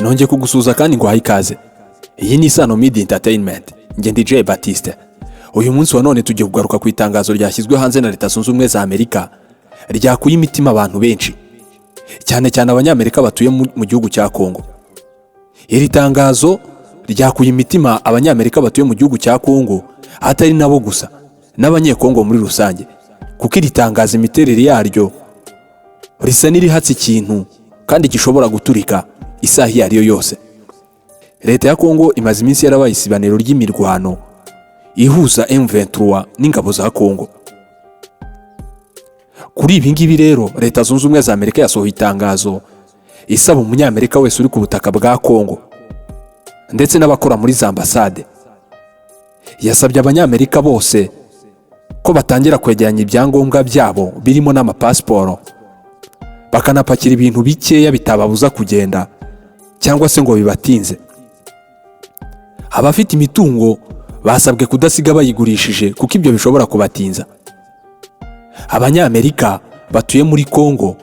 nongeye kugusuza kandi ngo ikaze. Iyi ni Isano Media Entertainment. Nge ndi Jay Baptiste. Uyu munsi wa none tugiye kugaruka ku itangazo ryashyizwe hanze na Leta Zunze Ubumwe za Amerika ryakuye imitima abantu benshi, cyane cyane abanyamerika batuye mu gihugu cya Kongo. Iri tangazo ryakuye imitima abanyamerika batuye mu gihugu cya Kongo, atari nabo gusa n'abanyekongo muri rusange, kuko iri tangazo imiterere yaryo risa n'irihatse ikintu kandi gishobora guturika isaha iyo ariyo yose. Leta ya Kongo imaze iminsi yarabaye isibaniro ry'imirwano ihuza M23 n'ingabo za Kongo. Kuri ibi ngibi rero Leta Zunze Ubumwe za Amerika yasohoye itangazo isaba umunyamerika wese uri ku butaka bwa Kongo ndetse n'abakora muri za ambasade, yasabye abanyamerika bose ko batangira kwegeranya ibyangombwa byabo birimo n'amapasiporo, bakanapakira ibintu bikeya bitababuza kugenda cyangwa se ngo bibatinze. Abafite imitungo basabwe kudasiga bayigurishije kuko ibyo bishobora kubatinza. Abanyamerika batuye muri Kongo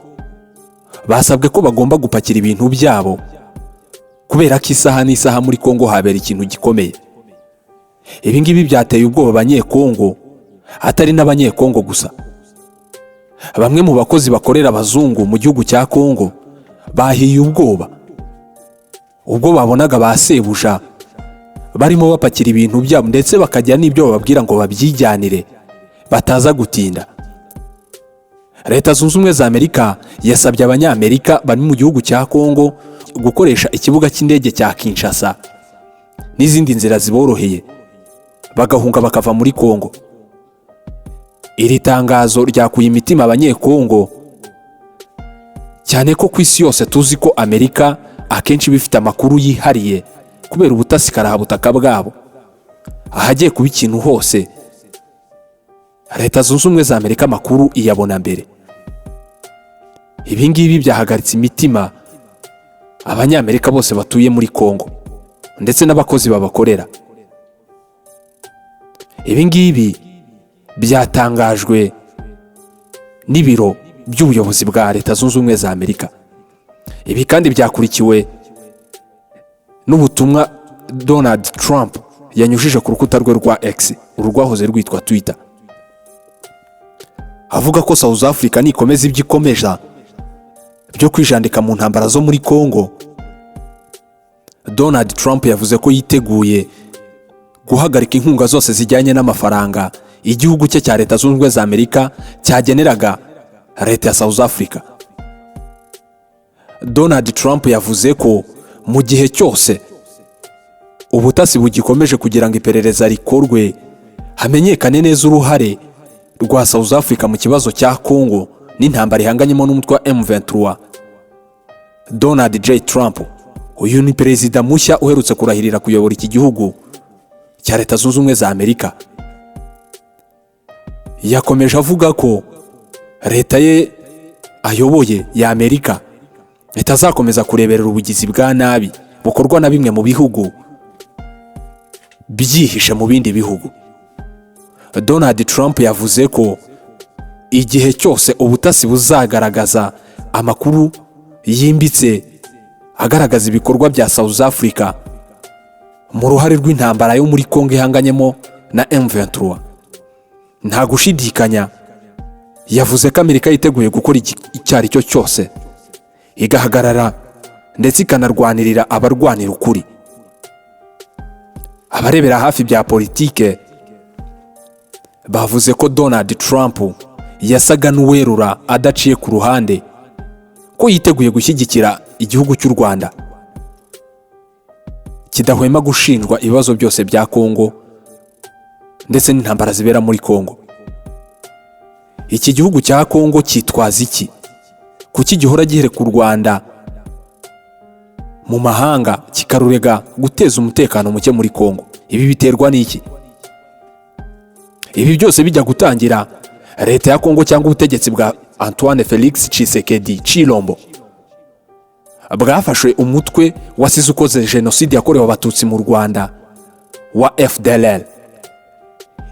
basabwe ko bagomba gupakira ibintu byabo kubera ko isaha n'isaha muri Kongo habera ikintu gikomeye. Ibi ngibi byateye ubwoba abanyekongo, atari n'abanyekongo gusa. Bamwe mu bakozi bakorera abazungu mu gihugu cya Kongo bahiye ubwoba ubwo babonaga basebuja barimo bapakira ibintu byabo ndetse bakajya n'ibyo bababwira ngo babyijyanire bataza gutinda. Leta Zunze Ubumwe za Amerika yasabye abanyamerika bari mu gihugu cya Kongo gukoresha ikibuga cy'indege cya Kinshasa n'izindi nzira ziboroheye bagahunga bakava muri Kongo. Iri tangazo ryakuye imitima abanyekongo, cyane ko ku isi yose tuzi ko Amerika akenshi bifite amakuru yihariye kubera ubutasi karahabutaka bwabo. Ahagiye kuba ikintu hose Leta Zunze Ubumwe za Amerika amakuru iyabona mbere. Ibi ngibi byahagaritse imitima abanyamerika bose batuye muri Kongo ndetse n'abakozi babakorera. Ibi ngibi byatangajwe n'ibiro by'ubuyobozi bwa Leta Zunze Ubumwe za Amerika. Ibi kandi byakurikiwe n'ubutumwa Donald Trump yanyujije ku rukuta rwe rwa X, urwahoze rwitwa Twitter, avuga ko South Africa nikomeza ibyikomeja byo kwijandika mu ntambara zo muri Kongo. Donald Trump yavuze ko yiteguye guhagarika inkunga zose zijyanye n'amafaranga igihugu cye cya Leta Zunze Ubumwe za Amerika cyageneraga leta ya South Africa. Donald Trump yavuze ko mu gihe cyose ubutasi bugikomeje kugira ngo iperereza rikorwe hamenyekane neza uruhare rwa South Africa mu kibazo cya Kongo n'intambara ihanganyemo n'umutwe wa M23, Donald J. Trump, uyu ni perezida mushya uherutse kurahirira kuyobora iki gihugu cya Leta Zunze Ubumwe za Amerika, yakomeje avuga ko leta ye ayoboye ya Amerika itazakomeza kureberera ubugizi bwa nabi bukorwa na bimwe mu bihugu byihishe mu bindi bihugu. Donald Trump yavuze ko igihe cyose ubutasi buzagaragaza amakuru yimbitse agaragaza ibikorwa bya South Africa mu ruhare rw'intambara yo muri Kongo ihanganyemo na M23, nta gushidikanya yavuze ko Amerika yiteguye gukora icyari cyo cyose igahagarara ndetse ikanarwanirira abarwanira ukuri. Abarebera hafi bya politike bavuze ko Donald Trump yasaga n'uwerura adaciye ku ruhande ko yiteguye gushyigikira igihugu cy'u Rwanda kidahwema gushinjwa ibibazo byose bya Kongo ndetse n'intambara zibera muri Kongo. Iki gihugu cya Kongo cyitwaza iki? Kuki gihora gihereka u Rwanda mu mahanga kikarurega guteza umutekano muke muri Kongo? Ibi biterwa n'iki? Ibi byose bijya gutangira leta ya Kongo cyangwa ubutegetsi bwa Antoine Felix Tshisekedi Chilombo bwafashe umutwe wasize ukoze jenoside yakorewe abatutsi mu Rwanda wa FDLR,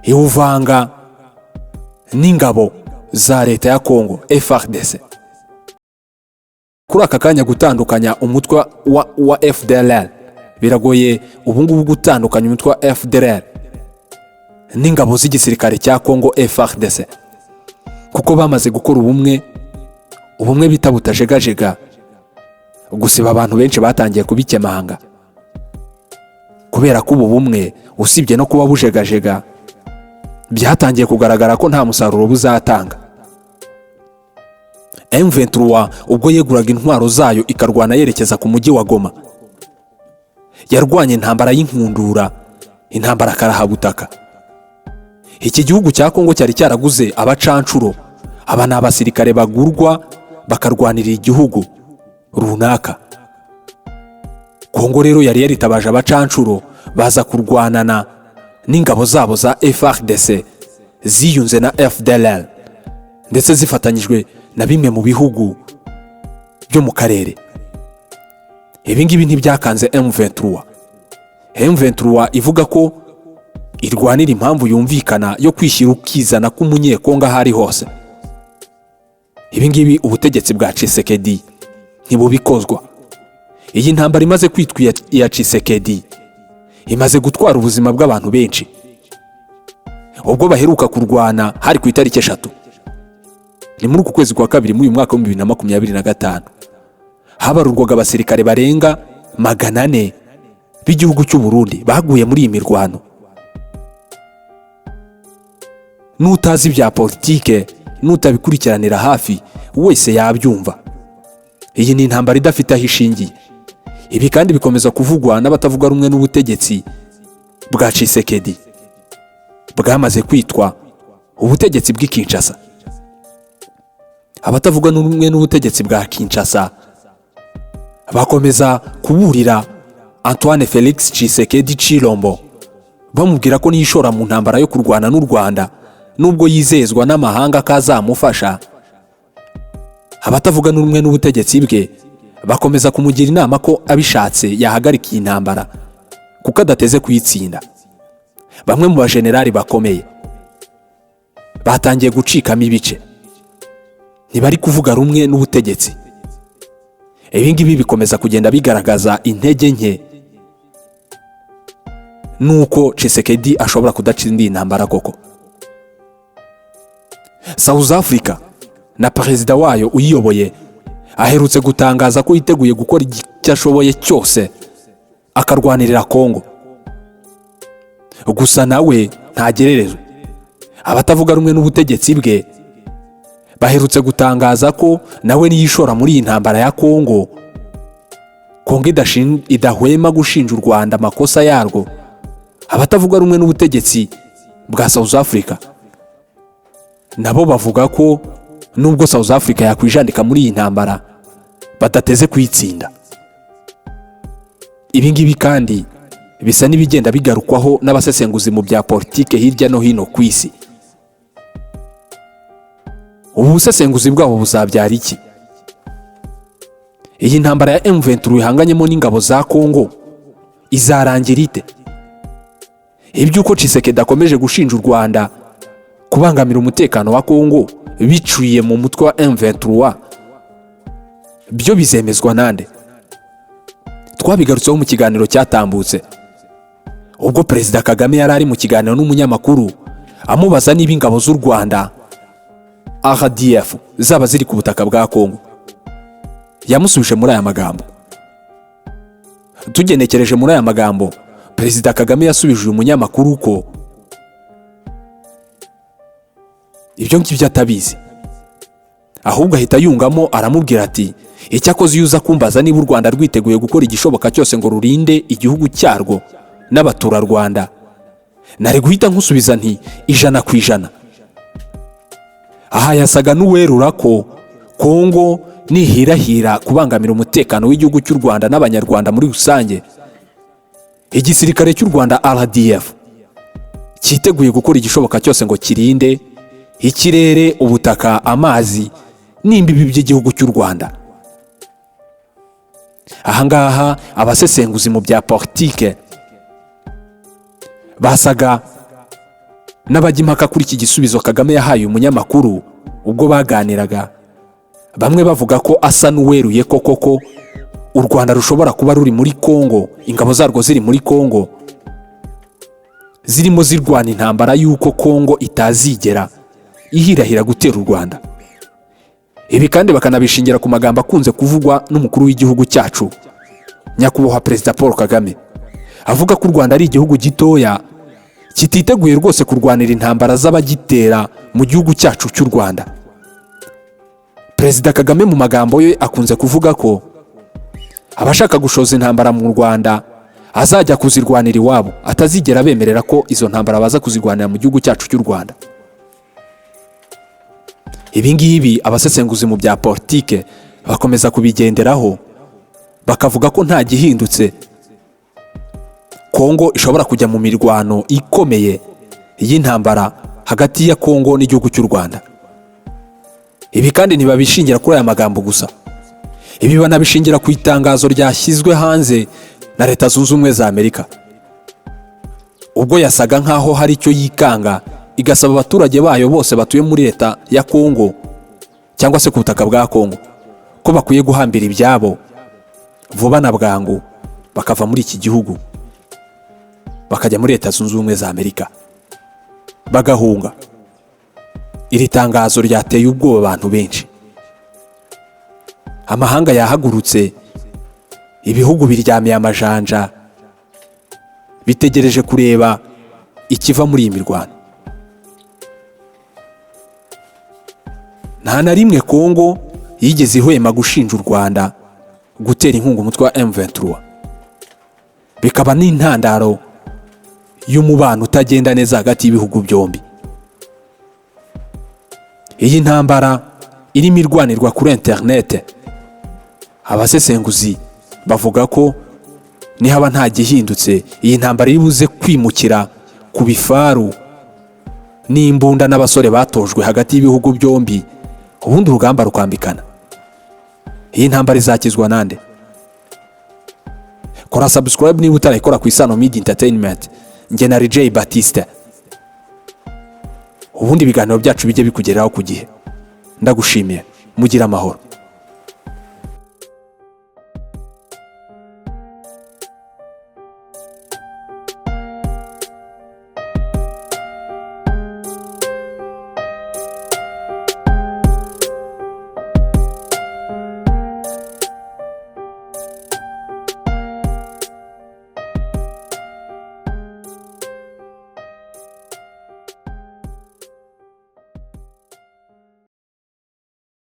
iwuvanga n'ingabo za leta ya Kongo FARDC. kuri aka kanya gutandukanya umutwe wa FDLR biragoye ubu ngubu gutandukanya umutwe wa FDLR n'ingabo z'igisirikare cya Congo FARDC, kuko bamaze gukora ubumwe bita butajegajega. Gusiba abantu benshi batangiye kubikemanga kubera ko ubu bumwe usibye no kuba bujegajega byatangiye kugaragara ko nta musaruro buzatanga. M23 ubwo yeguraga intwaro zayo ikarwana yerekeza ku mujyi wa Goma, yarwanye intambara y'inkundura, intambara karahabutaka. Iki gihugu cya Kongo cyari cyaraguze abacancuro, aba ni abasirikare bagurwa bakarwanira igihugu runaka. Kongo rero yari yaritabaje abacancuro baza kurwanana n'ingabo zabo za FARDC ziyunze na FDLR ndetse zifatanyijwe na bimwe mu bihugu byo mu karere. Ibi ngibi ntibyakanze M23 ivuga ko irwanira impamvu yumvikana yo kwishyira ukizana k'umunyekongo ahari hose. Ibi ngibi ubutegetsi bwa Tshisekedi ntibubikozwa. Iyi ntambara imaze kwitwa iya Tshisekedi imaze gutwara ubuzima bw'abantu benshi. Ubwo baheruka kurwana hari ku itariki 3 ni muri uku kwezi kwa kabiri muri uyu mwaka wa 2025, habarurwaga abasirikare barenga 400 b'igihugu cy'u Burundi baguye muri iyi mirwano. Nutazi bya politike, nutabikurikiranira hafi, wese yabyumva. Iyi ni intambara idafite aho ishingiye. Ibi kandi bikomeza kuvugwa n'abatavuga rumwe n'ubutegetsi bwa Tshisekedi bwamaze kwitwa ubutegetsi bw'i Kinshasa. Abatavuga rumwe n'ubutegetsi bwa Kinshasa bakomeza kuburira Antoine Felix Tshisekedi Chilombo, bamubwira ko niyishora mu ntambara yo kurwana n'u Rwanda nubwo yizezwa n'amahanga kazamufasha. Abatavuga rumwe n'ubutegetsi bwe bakomeza kumugira inama ko abishatse yahagarika iyi ntambara kuko adateze kuyitsinda. Bamwe mu bajenerali bakomeye batangiye gucikamo ibice, ntibari kuvuga rumwe n'ubutegetsi. Ibi ngibi bikomeza kugenda bigaragaza intege nke nuko Tshisekedi ashobora kudacindira intambara koko. South Africa na perezida wayo uyiyoboye aherutse gutangaza ko yiteguye gukora icyo ashoboye cyose akarwanirira Kongo. Gusa nawe ntagererezwe. Abatavuga rumwe n'ubutegetsi bwe baherutse gutangaza ko nawe niyishora muri iyi ntambara ya Kongo, Kongo idahwema gushinja u Rwanda amakosa yarwo. Abatavuga rumwe n'ubutegetsi bwa South Africa nabo bavuga ko nubwo South Africa yakwijandika muri iyi ntambara badateze kuyitsinda. Ibi ngibi kandi bisa n'ibigenda bigarukwaho n'abasesenguzi mu bya politike hirya no hino ku isi. Ubu busesenguzi bwabo buzabyara iki? Iyi ntambara ya M23 ihanganyemo n'ingabo za Kongo izarangira ite? Ibyuko Tshisekedi akomeje gushinja u Rwanda kubangamira umutekano wa Kongo biciye mu mutwe wa M23 byo bizemezwa nande? Twabigarutseho mu kiganiro cyatambutse ubwo Perezida Kagame yari ari mu kiganiro n'umunyamakuru amubaza niba ingabo z'u Rwanda RDF zaba ziri ku butaka bwa Kongo. Yamusubije muri aya magambo. Tugenekereje muri aya magambo, Perezida Kagame yasubije uyu munyamakuru ko ibyo ngibyo atabizi, ahubwo ahita yungamo aramubwira ati icyakoze yuza kumbaza niba u Rwanda rwiteguye gukora igishoboka cyose ngo rurinde igihugu cyarwo n'abatura Rwanda, nari guhita nkusubiza nti 100%. Aha yasaga n'uwerura ko Kongo nihirahira kubangamira umutekano w'igihugu cy'u Rwanda n'abanyarwanda muri rusange, igisirikare cy'u Rwanda RDF cyiteguye gukora igishoboka cyose ngo kirinde ikirere, ubutaka, amazi n'imbibi by'igihugu cy'u Rwanda. Ahangaha abasesenguzi mu bya politike basaga n'abajya impaka kuri iki gisubizo Kagame yahaye umunyamakuru ubwo baganiraga, bamwe bavuga ko asa n'uweruye koko u Rwanda rushobora kuba ruri muri Kongo, ingabo zarwo ziri muri Kongo zirimo zirwana intambara y'uko Kongo itazigera ihirahira gutera u Rwanda. Ibi kandi bakanabishingira ku magambo akunze kuvugwa n'umukuru w'igihugu cyacu nyakubahwa Perezida Paul Kagame, avuga ko u Rwanda ari igihugu gitoya kititeguye rwose kurwanira intambara z'abagitera mu gihugu cyacu cy'u Rwanda. Perezida Kagame mu magambo ye akunze kuvuga ko abashaka gushoza intambara mu Rwanda azajya kuzirwanira iwabo, atazigera bemerera ko izo ntambara baza kuzirwanira mu gihugu cyacu cy'u Rwanda. Ibi ngibi abasesenguzi mu bya politike bakomeza kubigenderaho, bakavuga ko nta gihindutse Kongo ishobora kujya mu mirwano ikomeye y'intambara hagati ya Kongo n'igihugu cy'u Rwanda. Ibi kandi ntibabishingira kuri aya magambo gusa, ibi banabishingira ku itangazo ryashyizwe hanze na Leta Zunze Ubumwe za Amerika, ubwo yasaga nkaho hari icyo yikanga igasaba abaturage bayo bose batuye muri leta ya Kongo cyangwa se ku butaka bwa Kongo ko bakwiye guhambira ibyabo vuba na bwangu bakava muri iki gihugu bakajya muri Leta Zunze Ubumwe za Amerika bagahunga. Iri tangazo ryateye ubwoba abantu benshi. Amahanga yahagurutse, ibihugu biryamiye amajanja bitegereje kureba ikiva muri iyi mirwano. Nta na rimwe Kongo yigeze ihwema gushinja u Rwanda gutera inkunga umutwe wa M23, bikaba n'intandaro y'umubano utagenda neza hagati y'ibihugu byombi. Iyi ntambara irimo irwanirwa kuri internet, abasesenguzi bavuga ko nihaba nta gihindutse iyi ntambara iribuze kwimukira ku bifaru n'imbunda n'abasore batojwe hagati y'ibihugu byombi, ubundi urugamba rukambikana. Iyi ntambara izakizwa nande? Kora subscribe niba utarayikora ku Isano Media Entertainment. Nge na J Batista, ubundi ibiganiro byacu bijye bikugeraho ku gihe. Ndagushimiye, mugira amahoro.